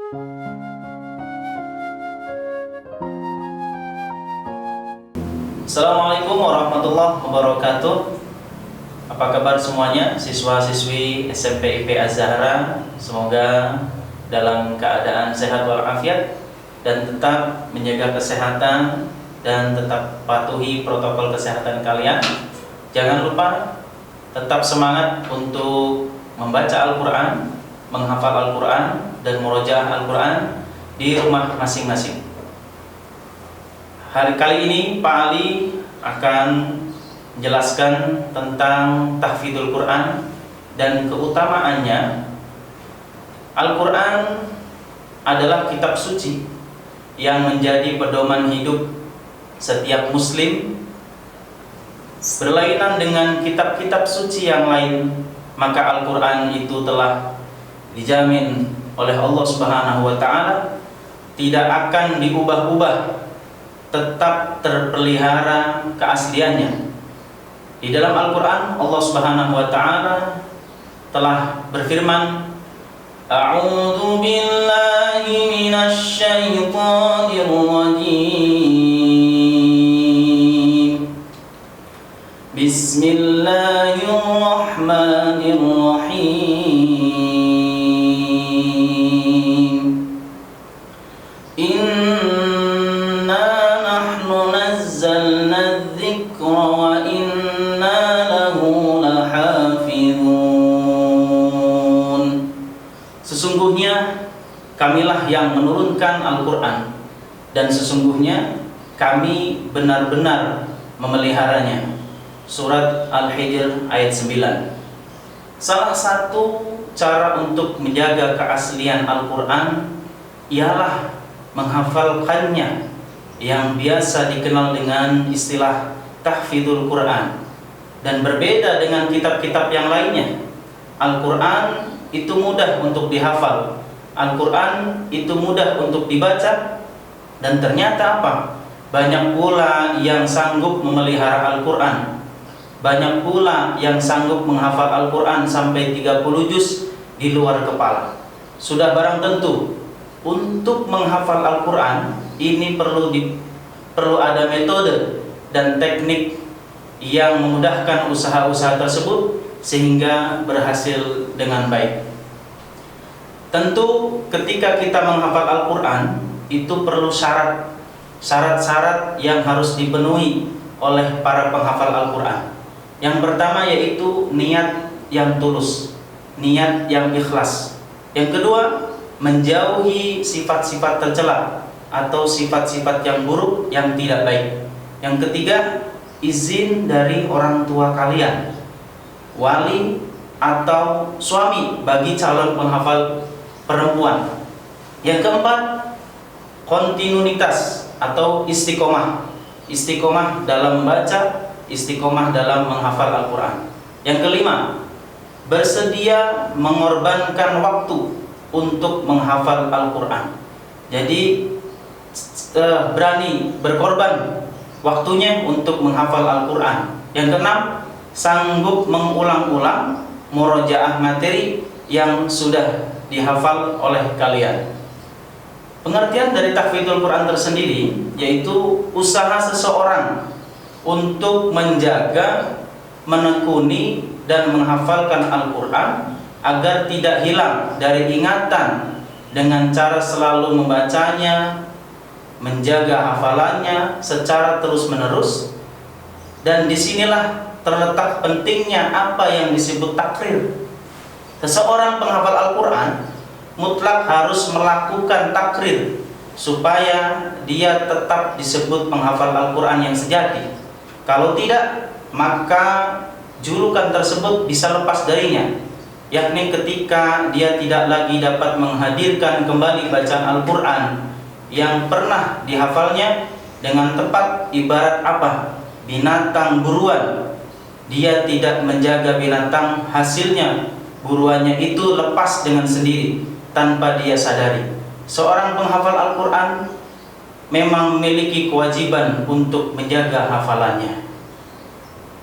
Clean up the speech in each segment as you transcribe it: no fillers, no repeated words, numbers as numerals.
Assalamualaikum warahmatullahi wabarakatuh. Apa kabar semuanya, siswa-siswi SMP IP Az-Zahra? Semoga dalam keadaan sehat walafiat dan tetap menjaga kesehatan dan tetap patuhi protokol kesehatan kalian. Jangan lupa tetap semangat untuk membaca Al-Quran, menghafal Al-Quran, dan murojaah Al-Quran di rumah masing-masing. Hari kali ini Pak Ali akan menjelaskan tentang tahfidzul Quran dan keutamaannya. Al-Quran adalah kitab suci yang menjadi pedoman hidup setiap muslim. Berlainan dengan kitab-kitab suci yang lain, maka Al-Quran itu telah dijamin oleh Allah Subhanahu wa Ta'ala tidak akan diubah-ubah, tetap terpelihara keasliannya. Di dalam Al-Quran Allah Subhanahu wa Ta'ala telah berfirman, A'udzu billahi minasy syaithanir rajim. Bismillahirrahmanirrahim. Inna nahnu nazzalna dzikra wa inna lahu lahafizun. Sesungguhnya kamilah yang menurunkan Al-Quran, dan sesungguhnya kami benar-benar memeliharanya. Surat Al-Hijr ayat 9. Salah satu cara untuk menjaga keaslian Al-Quran ialah menghafalkannya, yang biasa dikenal dengan istilah tahfidzul Quran. Dan berbeda dengan kitab-kitab yang lainnya, Al-Quran itu mudah untuk dihafal, Al-Quran itu mudah untuk dibaca. Dan ternyata apa? Banyak pula yang sanggup memelihara Al-Quran, banyak pula yang sanggup menghafal Al-Quran sampai 30 juz di luar kepala. Sudah barang tentu untuk menghafal Al-Quran ini perlu ada metode dan teknik yang memudahkan usaha-usaha tersebut sehingga berhasil dengan baik. Tentu ketika kita menghafal Al-Quran itu perlu syarat-syarat yang harus dipenuhi oleh para penghafal Al-Quran. Yang pertama yaitu niat yang tulus, niat yang ikhlas. Yang kedua, menjauhi sifat-sifat tercela atau sifat-sifat yang buruk yang tidak baik. Yang ketiga, izin dari orang tua kalian, wali atau suami bagi calon penghafal perempuan. Yang keempat, kontinuitas atau istiqomah. Istiqomah dalam membaca, istiqomah dalam menghafal Al-Quran. Yang kelima, bersedia mengorbankan waktu untuk menghafal Al-Quran. Jadi berani berkorban waktunya untuk menghafal Al-Quran. Yang keenam, sanggup mengulang-ulang murojaah materi yang sudah dihafal oleh kalian. Pengertian dari tahfidzul Quran tersendiri yaitu usaha seseorang untuk menjaga, menekuni, dan menghafalkan Al-Quran agar tidak hilang dari ingatan dengan cara selalu membacanya, menjaga hafalannya secara terus-menerus. Dan disinilah terletak pentingnya apa yang disebut takrir. Seseorang penghafal Al-Quran mutlak harus melakukan takrir supaya dia tetap disebut penghafal Al-Quran yang sejati. Kalau tidak, maka julukan tersebut bisa lepas darinya, yakni ketika dia tidak lagi dapat menghadirkan kembali bacaan Al-Quran yang pernah dihafalnya dengan tepat. Ibarat apa? Binatang buruan. Dia tidak menjaga binatang, hasilnya buruannya itu lepas dengan sendiri tanpa dia sadari. Seorang penghafal Al-Quran memang memiliki kewajiban untuk menjaga hafalannya.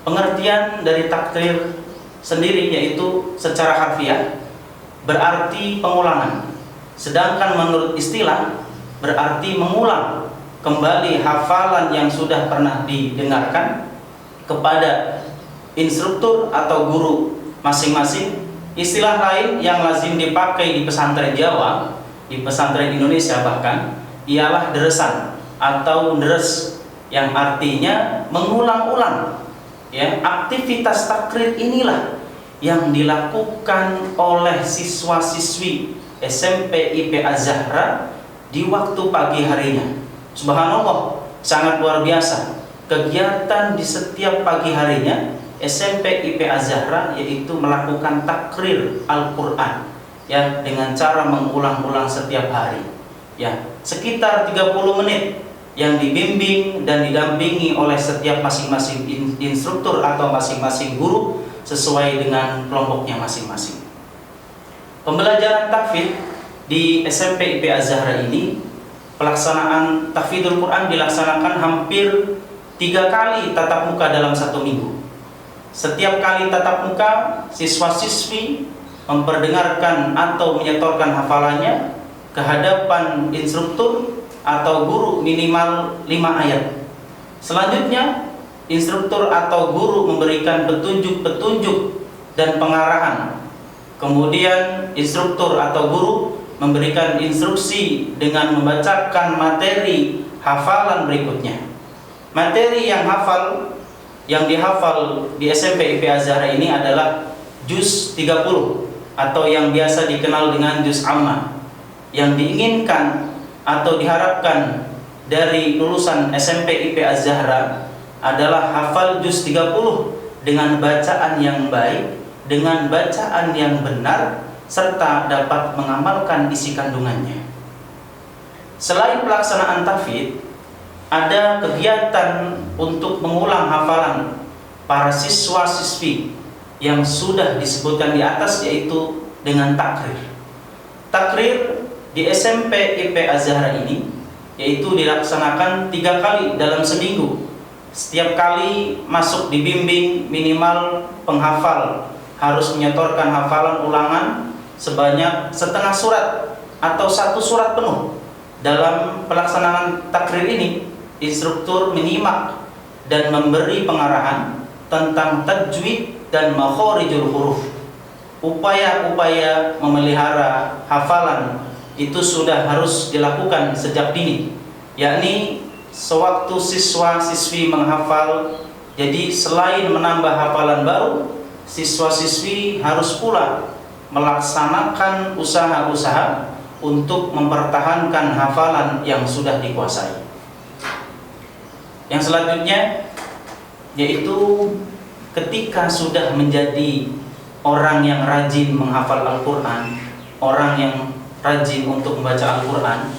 Pengertian dari takrir sendiri yaitu secara harfiah berarti pengulangan. Sedangkan menurut istilah berarti mengulang kembali hafalan yang sudah pernah didengarkan kepada instruktur atau guru masing-masing. Istilah lain yang lazim dipakai di pesantren Jawa, di pesantren Indonesia bahkan, ialah deresan atau deres, yang artinya mengulang-ulang. Ya, aktivitas takrir inilah yang dilakukan oleh siswa-siswi SMP IP Az-Zahra di waktu pagi harinya. Subhanallah, sangat luar biasa kegiatan di setiap pagi harinya SMP IP Az-Zahra, yaitu melakukan takrir Al-Quran, ya, dengan cara mengulang-ulang setiap hari, ya, sekitar 30 menit yang dibimbing dan didampingi oleh setiap masing-masing instruktur atau masing-masing guru sesuai dengan kelompoknya masing-masing. Pembelajaran tahfidz di SMP IP Az-Zahra ini, pelaksanaan tahfidzul Quran dilaksanakan hampir 3 kali tatap muka dalam 1 minggu. Setiap kali tatap muka, siswa-siswi memperdengarkan atau menyetorkan hafalannya ke hadapan instruktur atau guru minimal 5 ayat. Selanjutnya, instruktur atau guru memberikan petunjuk-petunjuk dan pengarahan. Kemudian instruktur atau guru memberikan instruksi dengan membacakan materi hafalan berikutnya. Materi yang dihafal di SMP IP Az-Zahra ini adalah juz 30 atau yang biasa dikenal dengan juz amma. Yang diinginkan atau diharapkan dari lulusan SMP IP Az-Zahra adalah hafal juz 30 dengan bacaan yang baik, dengan bacaan yang benar, serta dapat mengamalkan isi kandungannya. Selain pelaksanaan tahfidz, ada kegiatan untuk mengulang hafalan para siswa-siswi yang sudah disebutkan di atas, yaitu dengan takrir. Takrir di SMP IP Az-Zahra ini yaitu dilaksanakan 3 kali dalam seminggu. Setiap kali masuk dibimbing, minimal penghafal harus menyetorkan hafalan ulangan sebanyak setengah surat atau 1 surat penuh. Dalam pelaksanaan takrir ini, instruktur menyimak dan memberi pengarahan tentang tajwid dan makhorijul huruf. Upaya-upaya memelihara hafalan itu sudah harus dilakukan sejak dini, yakni sewaktu siswa-siswi menghafal. Jadi selain menambah hafalan baru, siswa-siswi harus pula melaksanakan usaha-usaha untuk mempertahankan hafalan yang sudah dikuasai. Yang selanjutnya yaitu ketika sudah menjadi orang yang rajin menghafal Al-Quran, orang yang rajin untuk membaca Al-Quran,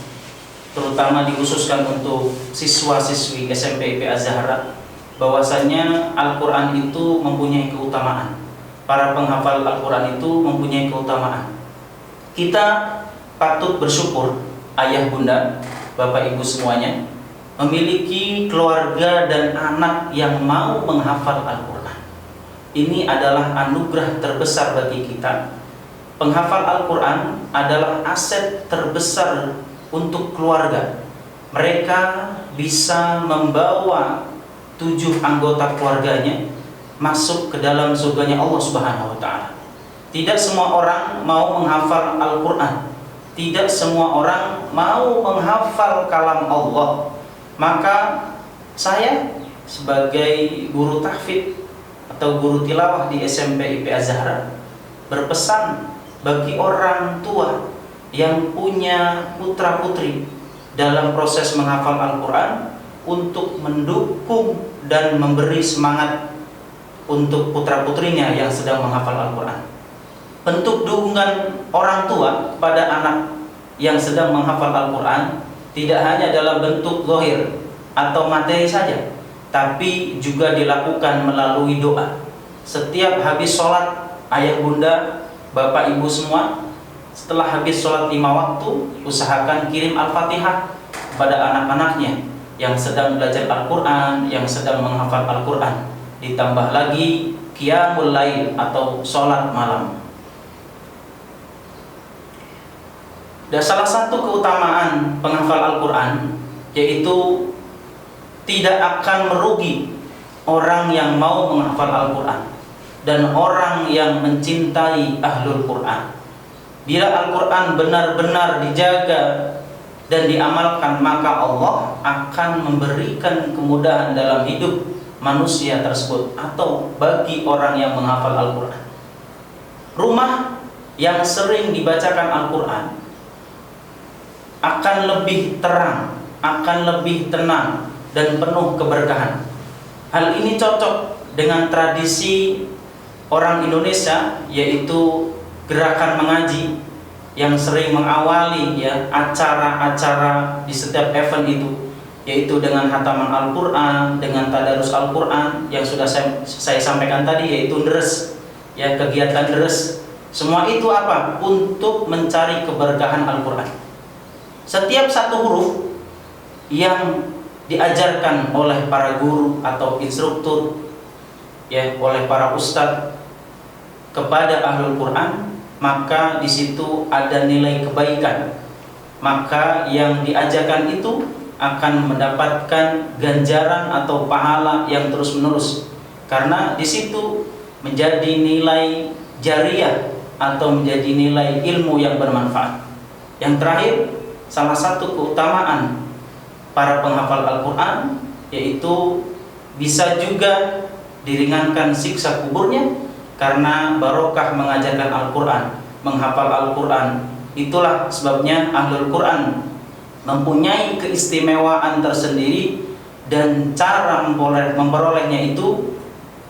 terutama dikhususkan untuk siswa-siswi SMP IP Az-Zahra, bahwasanya Al-Quran itu mempunyai keutamaan. Para penghafal Al-Quran itu mempunyai keutamaan. Kita patut bersyukur, ayah bunda, bapak ibu semuanya, memiliki keluarga dan anak yang mau menghafal Al-Quran. Ini adalah anugerah terbesar bagi kita. Penghafal Al-Quran adalah aset terbesar untuk keluarga. Mereka bisa membawa 7 anggota keluarganya masuk ke dalam surganya Allah Subhanahu wa Ta'ala. Tidak semua orang mau menghafal Al-Quran. Tidak semua orang mau menghafal kalam Allah. Maka saya sebagai guru tahfidz atau guru tilawah di SMP IP Az-Zahra berpesan bagi orang tua yang punya putra-putri dalam proses menghafal Al-Quran untuk mendukung dan memberi semangat untuk putra-putrinya yang sedang menghafal Al-Quran. Bentuk dukungan orang tua kepada anak yang sedang menghafal Al-Quran tidak hanya dalam bentuk zahir atau materi saja, tapi juga dilakukan melalui doa. Setiap habis sholat, ayah bunda, bapak ibu semua, setelah habis sholat 5 waktu, usahakan kirim Al-Fatihah kepada anak-anaknya yang sedang belajar Al-Quran, yang sedang menghafal Al-Quran. Ditambah lagi qiyamul lail atau sholat malam. Dan salah satu keutamaan penghafal Al-Quran yaitu tidak akan merugi orang yang mau menghafal Al-Quran dan orang yang mencintai Ahlul Quran. Bila Al-Quran benar-benar dijaga dan diamalkan, maka Allah akan memberikan kemudahan dalam hidup manusia tersebut atau bagi orang yang menghafal Al-Quran. Rumah yang sering dibacakan Al-Quran akan lebih terang, akan lebih tenang dan penuh keberkahan. Hal ini cocok dengan tradisi orang Indonesia, yaitu gerakan mengaji yang sering mengawali acara-acara di setiap event itu, yaitu dengan khataman Al-Quran, dengan tadarus Al-Quran yang sudah saya sampaikan tadi, yaitu deres, kegiatan deres. Semua itu apa? Untuk mencari keberkahan Al-Quran. Setiap satu huruf yang diajarkan oleh para guru atau instruktur, oleh para ustadz kepada Ahlul Quran, maka di situ ada nilai kebaikan. Maka yang diajarkan itu akan mendapatkan ganjaran atau pahala yang terus-menerus, karena di situ menjadi nilai jariah atau menjadi nilai ilmu yang bermanfaat. Yang terakhir, salah satu keutamaan para penghafal Al-Quran yaitu bisa juga diringankan siksa kuburnya, karena barokah mengajarkan Al-Quran, menghafal Al-Quran. Itulah sebabnya Ahlul Quran mempunyai keistimewaan tersendiri, dan cara memperolehnya itu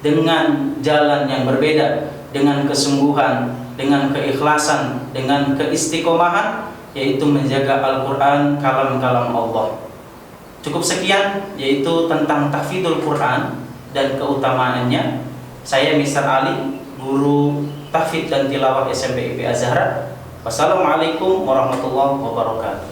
dengan jalan yang berbeda, dengan kesungguhan, dengan keikhlasan, dengan keistiqomahan, yaitu menjaga Al-Quran, kalam-kalam Allah. Cukup sekian yaitu tentang tahfidzul Quran dan keutamaannya. Saya Mr. Ali, guru tahfidz dan tilawah SMP IPA Zahra. Wassalamualaikum warahmatullahi wabarakatuh.